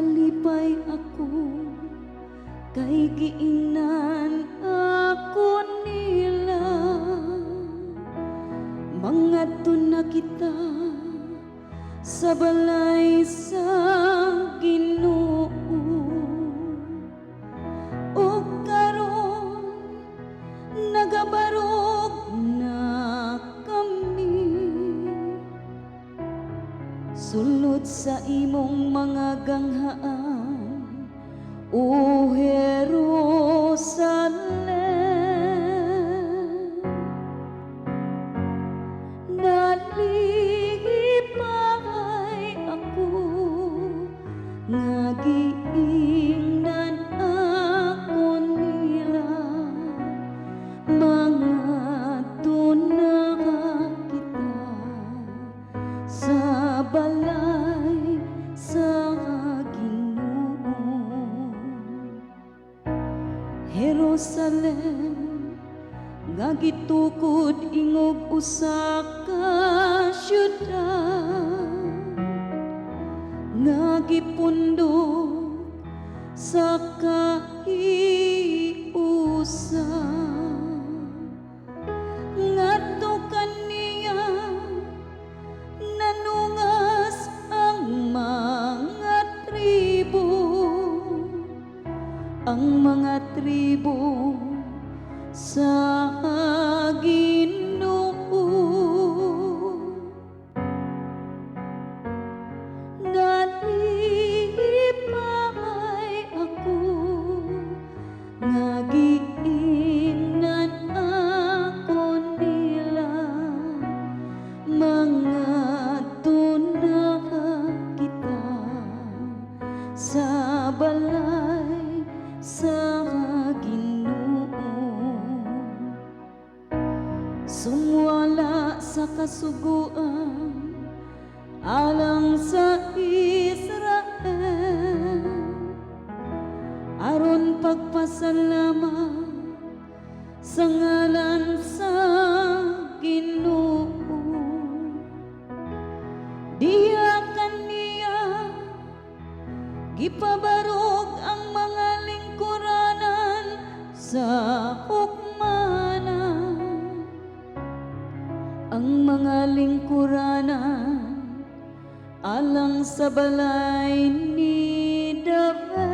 nalipay ako kay giingnan ako nila. Mangadto na kita sa balay sa Ginoo, ug karon nagabarog na kami sulod sa imong mga ganghaan, o Jerusalem. Nalipay ako nga giingnan ako nila. Mangadto na kita sa balay sa Ginoo. Jerusalem nga gitukod ingog usa ka syudad, nga gipundok sa kahiusan. Ngadto kaniya nanungas ang mga tribo sa Ginoo. Nalipay ako nga giingnan ako nila. Mangadto na kita sa balay sa Ginoo. Sumwala sa kasuguan alang sa Israel, aron pagpasalamat sa ngalan sa Ginoo. Diha kaniya gipabarog ang mga lingkuranan sa hukmanan, ang mga lingkuranan alang sa balay ni David.